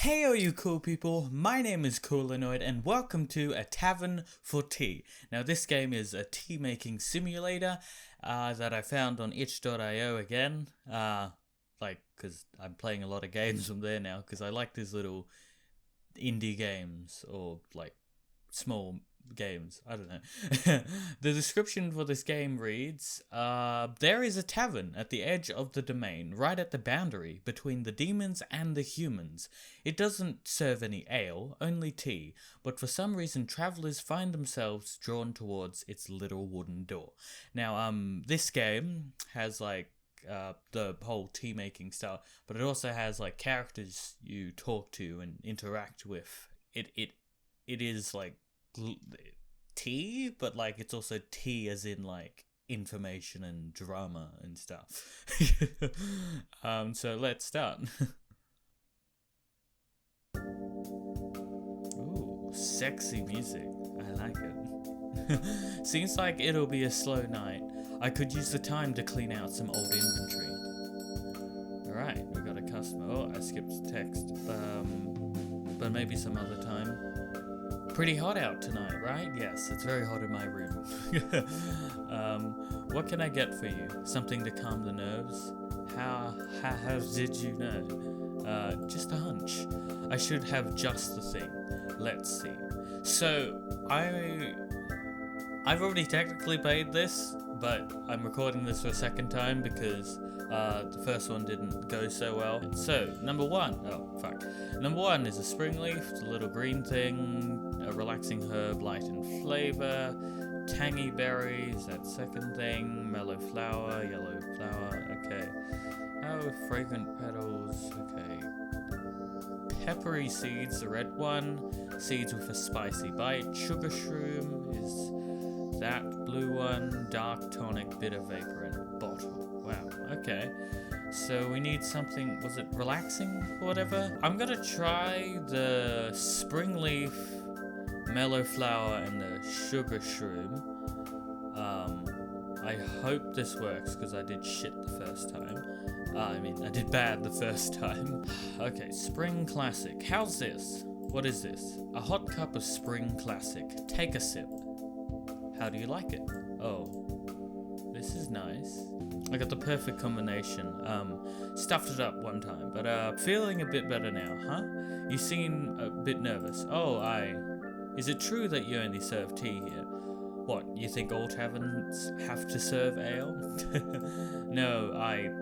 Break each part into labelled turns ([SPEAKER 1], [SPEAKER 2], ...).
[SPEAKER 1] Hey all you cool people, my name is Coolanoid and welcome to A Tavern for Tea. Now this game is a tea making simulator that I found on itch.io again, because I'm playing a lot of games from there now because I like these little indie games or like small games, I don't know. The description for this game reads, there is a tavern at the edge of the domain, right at the boundary between the demons and the humans. It doesn't serve any ale, only tea, but for some reason travelers find themselves drawn towards its little wooden door. Now, this game has like the whole tea making style, but it also has like characters you talk to and interact with. It is like tea, but like it's also tea as in like information and drama and stuff. So let's start. Ooh, sexy music. I like it. Seems like it'll be a slow night. I could use the time to clean out some old inventory. Alright, we got a customer. Oh, I skipped text. But maybe some other time. Pretty hot out tonight, right? Yes, it's very hot in my room. What can I get for you? Something to calm the nerves? How did you know? Just a hunch. I should have just the thing. Let's see. So, I've already technically played this, but I'm recording this for a second time because the first one didn't go so well. So, number one is a spring leaf, it's a little green thing, a relaxing herb, light in flavor, tangy berries, that second thing, mellow flower, yellow flower, okay. Oh, fragrant petals, okay. Peppery seeds, the red one, seeds with a spicy bite, sugar shroom is that blue one, dark tonic, bitter vapor, and bottle. Wow, okay. So we need something, was it relaxing or whatever? I'm gonna try the spring leaf, mellow flower, and the sugar shroom. I hope this works because I did shit the first time. I did bad the first time. Okay, spring classic. How's this? What is this? A hot cup of spring classic. Take a sip. How do you like it? Oh, this is nice. I got the perfect combination. Stuffed it up one time, but feeling a bit better now, huh? You seem a bit nervous. Oh, is it true that you only serve tea here? What, you think all taverns have to serve ale? No,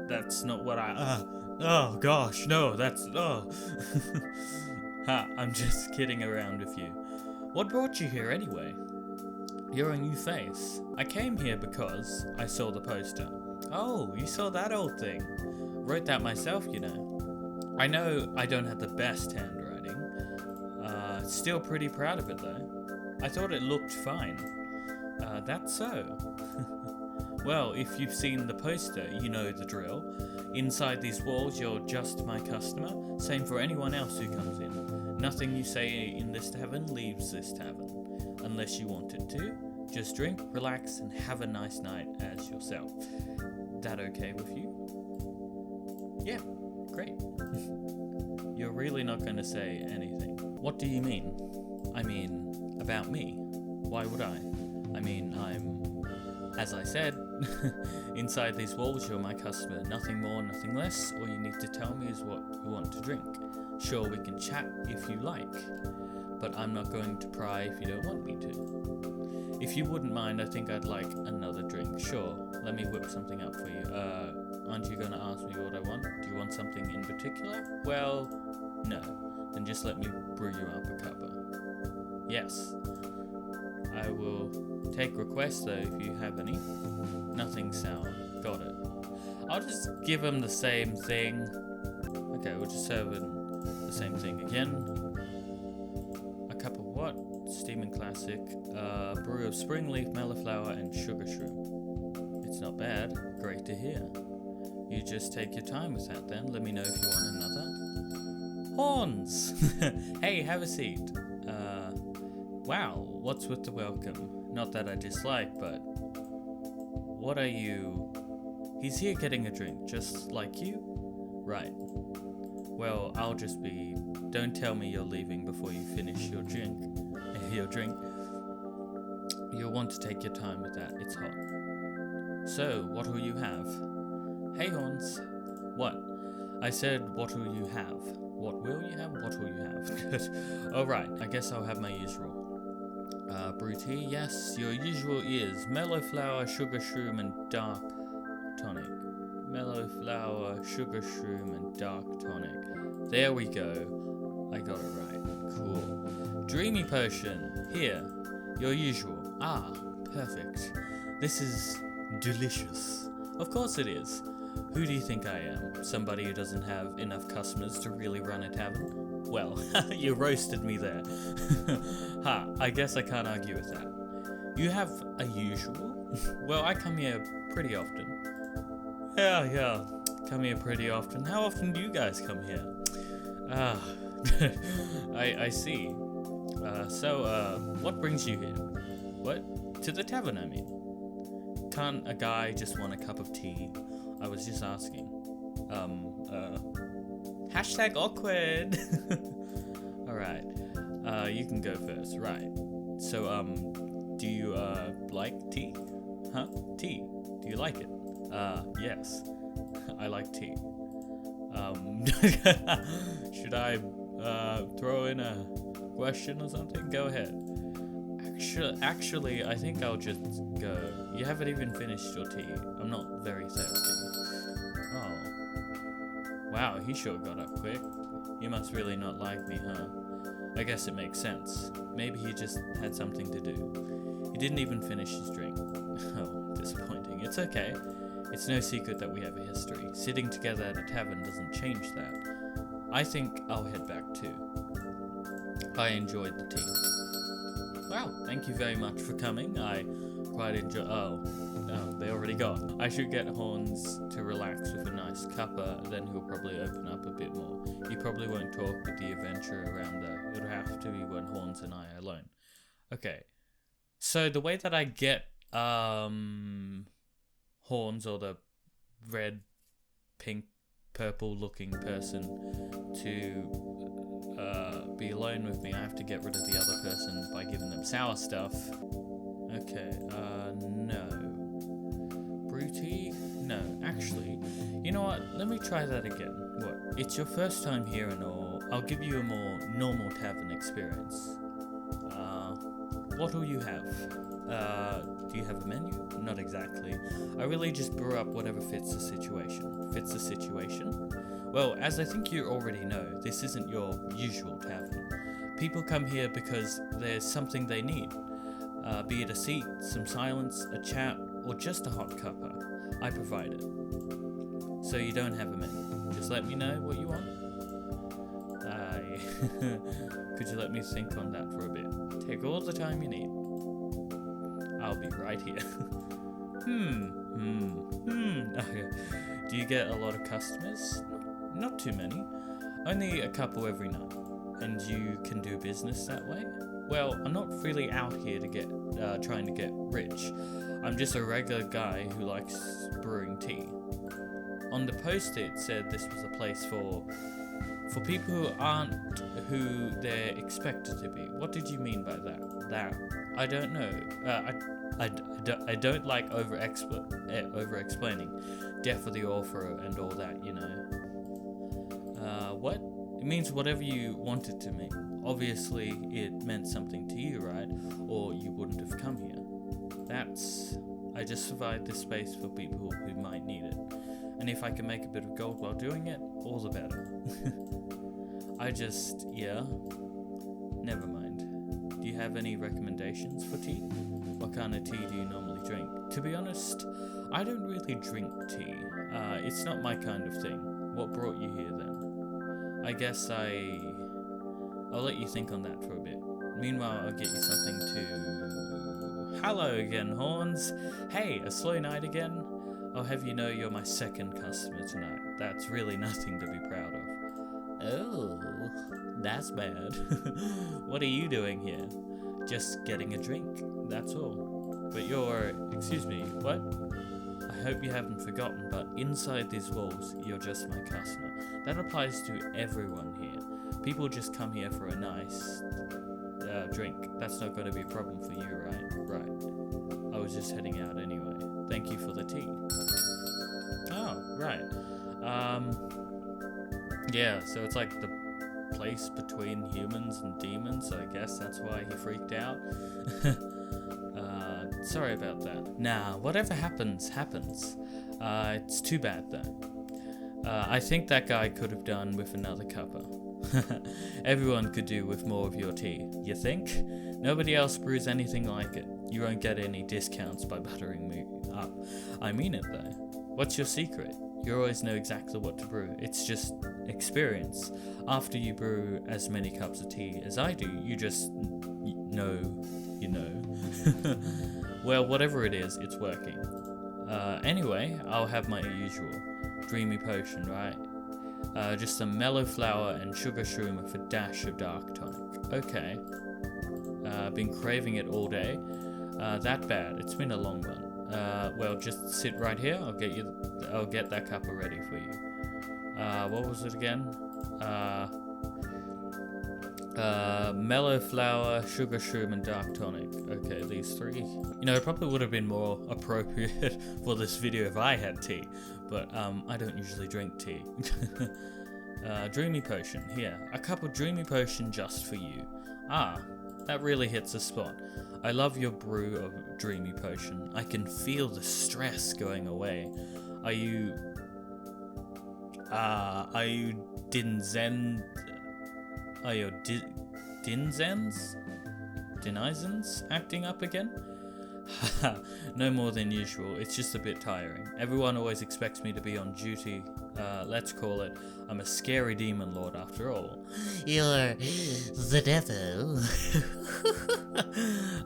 [SPEAKER 1] that's not what oh gosh, no, Ha, I'm just kidding around with you. What brought you here anyway? You're a new face. I came here because I saw the poster. Oh, you saw that old thing. Wrote that myself, you know. I know I don't have the best handwriting. Still pretty proud of it though. I thought it looked fine. That's so. Well, if you've seen the poster, you know the drill. Inside these walls, you're just my customer. Same for anyone else who comes in. Nothing you say in this tavern leaves this tavern. Unless you want it to. Just drink, relax, and have a nice night as yourself. That okay with you? Yeah, great. You're really not going to say anything. What do you mean? I mean, about me. Why would I? I mean, as I said, inside these walls you're my customer. Nothing more, nothing less. All you need to tell me is what you want to drink. Sure, we can chat if you like, but I'm not going to pry if you don't want me to. If you wouldn't mind, I think I'd like another drink. Sure, let me whip something up for you. Aren't you gonna ask me what I want? Do you want something in particular? Well, no. Then just let me brew you up a cuppa. Yes. I will take requests though if you have any. Nothing sour. Got it. I'll just give him the same thing. Okay, we'll just serve him the same thing again. A cup of what? Steaming classic. Brew of spring leaf, mellow flower, and sugar shroom. It's not bad. Great to hear. You just take your time with that then. Let me know if you want another. Horns! Hey, have a seat. Wow, what's with the welcome? Not that I dislike, but... What are you... He's here getting a drink, just like you? Right. Well, I'll just be... Don't tell me you're leaving before you finish your drink. You'll want to take your time with that, it's hot. So, what will you have? Hey, Horns. What? I said, what will you have? What will you have? What will you have? Good. Alright, I guess I'll have my usual. Brew tea? Yes, your usual is mellow flower, sugar shroom, and dark tonic. Mellow flower, sugar shroom, and dark tonic. There we go. I got it right. Cool. Dreamy potion. Here. Your usual. Ah, perfect. This is delicious. Of course it is. Who do you think I am? Somebody who doesn't have enough customers to really run a tavern? Well, you roasted me there. Ha, I guess I can't argue with that. You have a usual? Well, I come here pretty often. Yeah, come here pretty often. How often do you guys come here? Ah, I see. What brings you here? What? To the tavern, I mean. Can't a guy just want a cup of tea? I was just asking. Hashtag awkward. Alright. You can go first. Right. So, do you, like tea? Huh? Tea. Do you like it? Yes. I like tea. Should I, throw in a question or something? Go ahead. Actually, I think I'll just go. You haven't even finished your tea. I'm not very thirsty. Oh. Wow, he sure got up quick. You must really not like me, huh? I guess it makes sense. Maybe he just had something to do. He didn't even finish his drink. Oh, disappointing. It's okay. It's no secret that we have a history. Sitting together at a tavern doesn't change that. I think I'll head back too. I enjoyed the tea. Wow, thank you very much for coming. I quite enjoy. Oh, they already got. I should get Horns to relax with a nice cuppa, then he'll probably open up a bit more. He probably won't talk with the adventurer around there. It'll have to be when Horns and I are alone. Okay, so the way that I get Horns, or the red, pink, purple looking person to be alone with me, I have to get rid of the other person by giving them sour stuff. Okay, no. Brew tea? No, actually, you know what? Let me try that again. What? It's your first time here and all. I'll give you a more normal tavern experience. What will you have? Do you have a menu? Not exactly. I really just brew up whatever fits the situation. Fits the situation? Well, as I think you already know, this isn't your usual tavern. People come here because there's something they need. Be it a seat, some silence, a chat, or just a hot cuppa. I provide it. So you don't have a menu. Just let me know what you want. Could you let me think on that for a bit? Take all the time you need. I'll be right here. Okay. Do you get a lot of customers? Not too many. Only a couple every night. And you can do business that way? Well, I'm not really out here to get trying to get rich. I'm just a regular guy who likes brewing tea. On the post it said this was a place for people who aren't who they're expected to be. What did you mean by that? I don't know. I don't like over explaining. Death for the author and all that, you know. What? It means whatever you want it to mean. Obviously, it meant something to you, right? Or you wouldn't have come here. I just provide this space for people who might need it. And if I can make a bit of gold while doing it, all the better. Never mind. Do you have any recommendations for tea? What kind of tea do you normally drink? To be honest, I don't really drink tea. It's not my kind of thing. What brought you here then? I guess I'll let you think on that for a bit. Meanwhile, I'll get you something to... Hello again, Horns. Hey, a slow night again? I'll have you know you're my second customer tonight. That's really nothing to be proud of. Oh, that's bad. What are you doing here? Just getting a drink, that's all. But excuse me, what? I hope you haven't forgotten, but inside these walls, you're just my customer. That applies to everyone here. People just come here for a nice drink. That's not going to be a problem for you, right? Right. I was just heading out anyway. Thank you for the tea. Oh, right. Yeah, so it's like the place between humans and demons, so I guess that's why he freaked out. Sorry about that. Nah, whatever happens, happens. It's too bad though. I think that guy could have done with another cuppa. Everyone could do with more of your tea, you think? Nobody else brews anything like it. You won't get any discounts by buttering me up. I mean it though. What's your secret? You always know exactly what to brew. It's just experience. After you brew as many cups of tea as I do, you just know, you know. Well, whatever it is, it's working. Anyway, I'll have my usual. Dreamy potion, right? Just some mellow flower and sugar shroom with a dash of dark tonic. Okay. Been craving it all day. That bad. It's been a long one. Well, just sit right here. I'll get that cuppa ready for you. What was it again? Mellow flower, sugar shroom, and dark tonic. Okay, these three. You know, it probably would have been more appropriate for this video if I had tea, but I don't usually drink tea. Dreamy potion, here. A cup of dreamy potion just for you. Ah, that really hits the spot. I love your brew of dreamy potion. I can feel the stress going away. Are you Dinzen? Are your Denizens acting up again? Haha, no more than usual. It's just a bit tiring. Everyone always expects me to be on duty. Let's call it, I'm a scary demon lord after all.
[SPEAKER 2] You're the devil.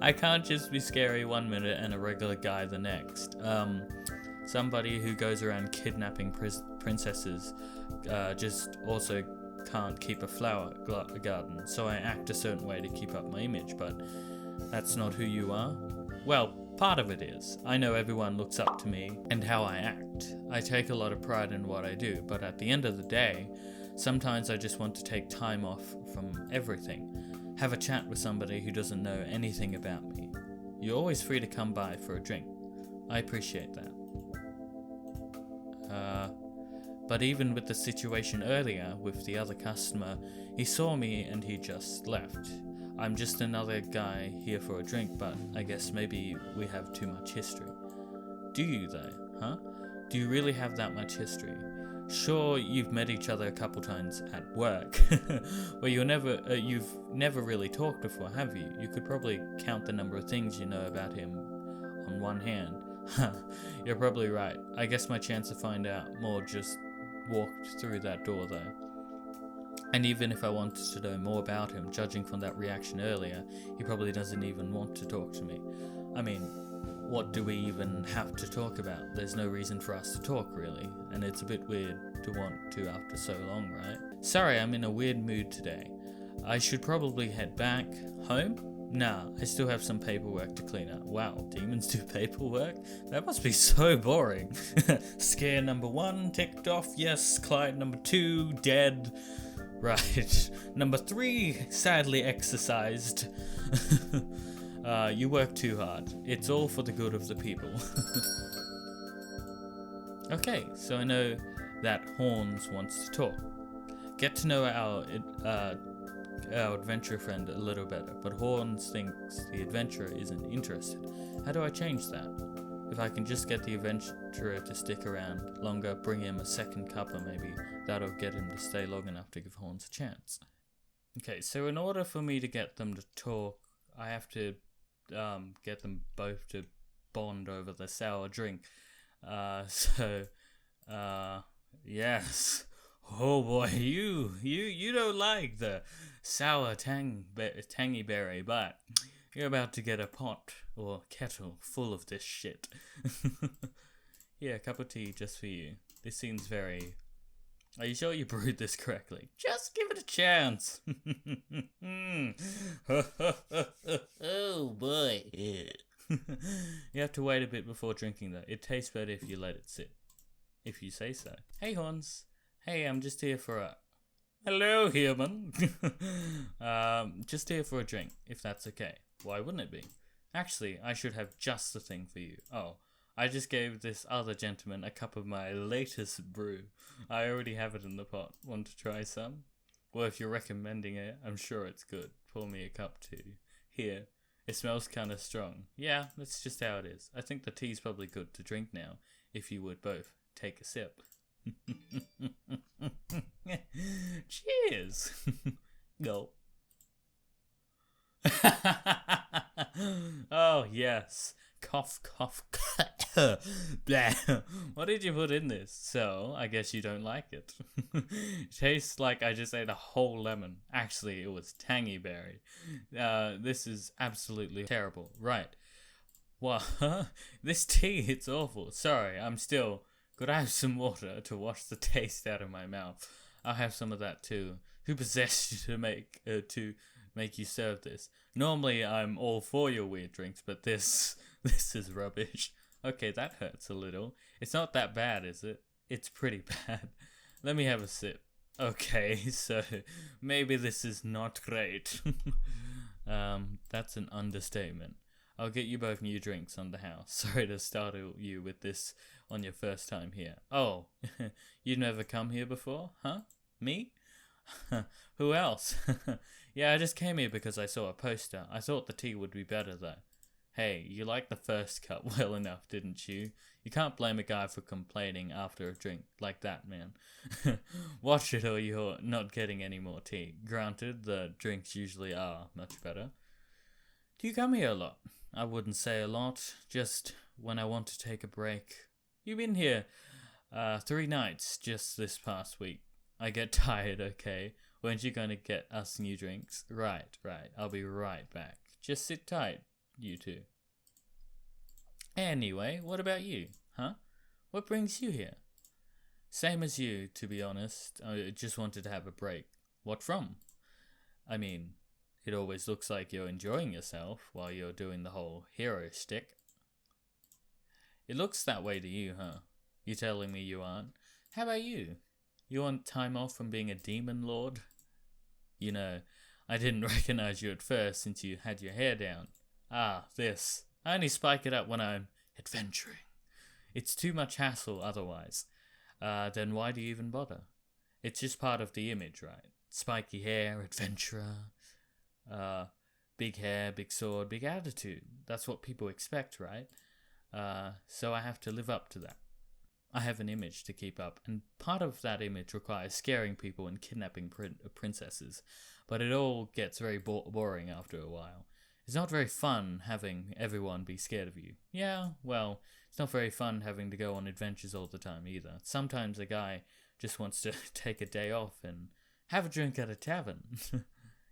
[SPEAKER 1] I can't just be scary one minute and a regular guy the next. Somebody who goes around kidnapping princesses just also can't keep a flower garden, so I act a certain way to keep up my image, but that's not who you are? Well, part of it is. I know everyone looks up to me and how I act. I take a lot of pride in what I do, but at the end of the day, sometimes I just want to take time off from everything. Have a chat with somebody who doesn't know anything about me. You're always free to come by for a drink. I appreciate that. But even with the situation earlier with the other customer, he saw me and he just left. I'm just another guy here for a drink, but I guess maybe we have too much history. Do you though, huh? Do you really have that much history? Sure, you've met each other a couple times at work, but you've never really talked before, have you? You could probably count the number of things you know about him on one hand. You're probably right. I guess my chance to find out more just walked through that door though. And even if I wanted to know more about him, judging from that reaction earlier, he probably doesn't even want to talk to me. I mean, what do we even have to talk about? There's no reason for us to talk, really, and it's a bit weird to want to after so long, right? Sorry, I'm in a weird mood today. I should probably head back home? Nah, I still have some paperwork to clean up. Wow, demons do paperwork? That must be so boring. Scare number 1 ticked off, yes. Client number 2 dead. Right. Number 3 sadly exercised. You work too hard. It's all for the good of the people. Okay, so I know that Horns wants to talk. Get to know our adventurer friend a little better, but Horns thinks the adventurer isn't interested. How do I change that? If I can just get the adventurer to stick around longer, bring him a second cuppa maybe, that'll get him to stay long enough to give Horns a chance. Okay, so in order for me to get them to talk, I have to get them both to bond over the sour drink. Yes. Oh boy, you don't like the sour tangy berry, but you're about to get a pot or kettle full of this shit. Yeah, a cup of tea just for you. This seems very... Are you sure you brewed this correctly? Just give it a chance.
[SPEAKER 2] Oh boy.
[SPEAKER 1] You have to wait a bit before drinking though. It tastes better if you let it sit. If you say so. Hey Horns. Hey, I'm just here for a... Hello, human. Just here for a drink, if that's okay. Why wouldn't it be? Actually, I should have just the thing for you. Oh, I just gave this other gentleman a cup of my latest brew. I already have it in the pot. Want to try some? Well, if you're recommending it, I'm sure it's good. Pour me a cup too. Here. It smells kind of strong. Yeah, that's just how it is. I think the tea's probably good to drink now, if you would both take a sip. Cheers! Go. Oh, yes. Cough, cough, blah. What did you put in this? So, I guess you don't like it. It tastes like I just ate a whole lemon. Actually, it was tangy berry. This is absolutely terrible. Right. Well, this tea, it's awful. Sorry, I'm still... Could I have some water to wash the taste out of my mouth? I'll have some of that too. Who possessed you to make you serve this? Normally, I'm all for your weird drinks, but this is rubbish. Okay, that hurts a little. It's not that bad, is it? It's pretty bad. Let me have a sip. Okay, so maybe this is not great. That's an understatement. I'll get you both new drinks on the house. Sorry to startle you with this on your first time here. Oh, you've never come here before? Huh? Me? Who else? Yeah, I just came here because I saw a poster. I thought the tea would be better though. Hey, you liked the first cup well enough, didn't you? You can't blame a guy for complaining after a drink like that, man. Watch it or you're not getting any more tea. Granted, the drinks usually are much better. Do you come here a lot? I wouldn't say a lot, just when I want to take a break. You've been here 3 nights just this past week. I get tired, okay? Weren't you going to get us new drinks? Right. I'll be right back. Just sit tight, you two. Anyway, what about you? Huh? What brings you here? Same as you, to be honest. I just wanted to have a break. What from? I mean... It always looks like you're enjoying yourself while you're doing the whole hero shtick. It looks that way to you, huh? You telling me you aren't? How about you? You want time off from being a demon lord? You know, I didn't recognize you at first since you had your hair down. Ah, this. I only spike it up when I'm adventuring. It's too much hassle otherwise. Then why do you even bother? It's just part of the image, right? Spiky hair, adventurer... big hair, big sword, big attitude. That's what people expect, right? So I have to live up to that. I have an image to keep up, and part of that image requires scaring people and kidnapping princesses, but it all gets very boring after a while. It's not very fun having everyone be scared of you. Yeah, well, it's not very fun having to go on adventures all the time either. Sometimes a guy just wants to take a day off and have a drink at a tavern.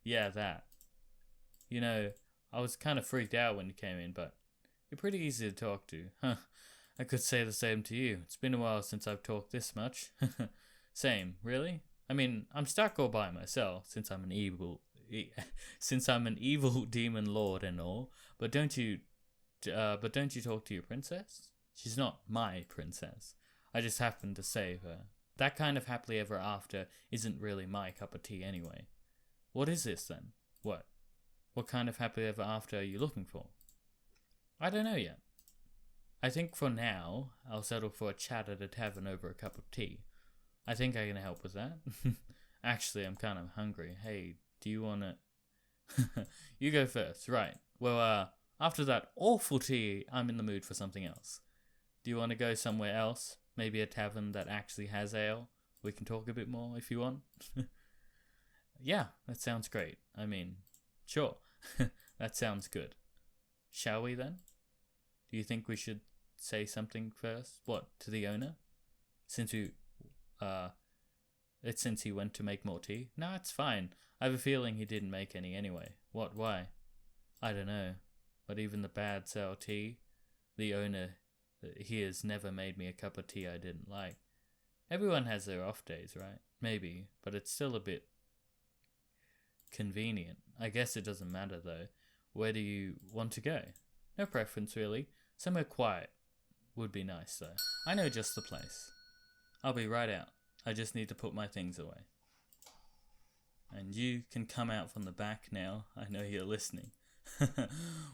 [SPEAKER 1] Yeah, that. You know, I was kind of freaked out when you came in, but you're pretty easy to talk to. Huh, I could say the same to you. It's been a while since I've talked this much. Same, really? I mean, I'm stuck all by myself since I'm an evil demon lord and all. But don't you talk to your princess? She's not my princess. I just happened to save her. That kind of happily ever after isn't really my cup of tea anyway. What is this then? What? What kind of happily ever after are you looking for? I don't know yet. I think for now, I'll settle for a chat at a tavern over a cup of tea. I think I can help with that. Actually, I'm kind of hungry. Hey, do you want to... You go first. Right. Well, after that awful tea, I'm in the mood for something else. Do you want to go somewhere else? Maybe a tavern that actually has ale? We can talk a bit more if you want. Yeah, that sounds great. I mean, sure. That sounds good. Shall we then? Do you think we should say something first? What, to the owner? Since he went to make more tea? No, it's fine. I have a feeling he didn't make any anyway. What, why? I don't know. But even the bad sour tea, the owner he has never made me a cup of tea I didn't like. Everyone has their off days, right? Maybe, but it's still a bit convenient. I guess it doesn't matter though. Where do you want to go? No preference really. Somewhere quiet would be nice though. I know just the place. I'll be right out. I just need to put my things away. And you can come out from the back now. I know you're listening.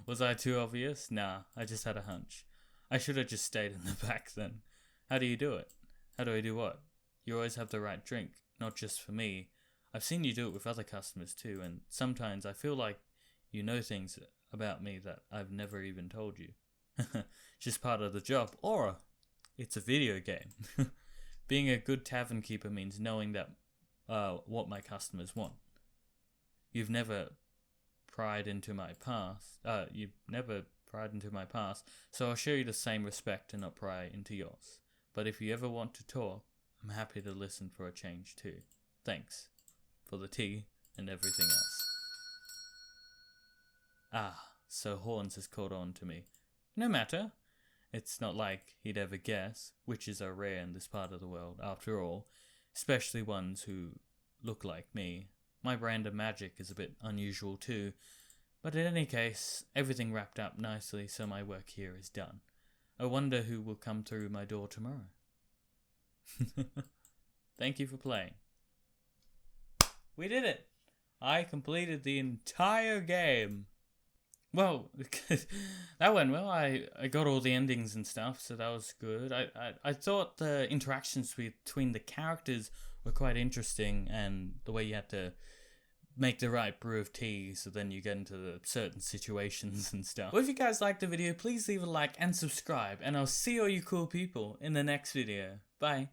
[SPEAKER 1] Was I too obvious? Nah, I just had a hunch. I should have just stayed in the back then. How do you do it? How do I do what? You always have the right drink, not just for me. I've seen you do it with other customers too, and sometimes I feel like you know things about me that I've never even told you. Just part of the job, or it's a video game. Being a good tavern keeper means knowing that what my customers want. You've never pried into my past, so I'll show you the same respect and not pry into yours. But if you ever want to talk, I'm happy to listen for a change too. Thanks for the tea and everything else. Ah, so Horns has caught on to me. No matter. It's not like he'd ever guess. Witches are rare in this part of the world, after all, especially ones who look like me. My brand of magic is a bit unusual too, but in any case, everything wrapped up nicely, so my work here is done. I wonder who will come through my door tomorrow. Thank you for playing. We did it! I completed the entire game. Well, that went well. I got all the endings and stuff, so that was good. I thought the interactions between the characters were quite interesting, and the way you had to make the right brew of tea, so then you get into the certain situations and stuff. Well, if you guys liked the video, please leave a like and subscribe, and I'll see all you cool people in the next video. Bye.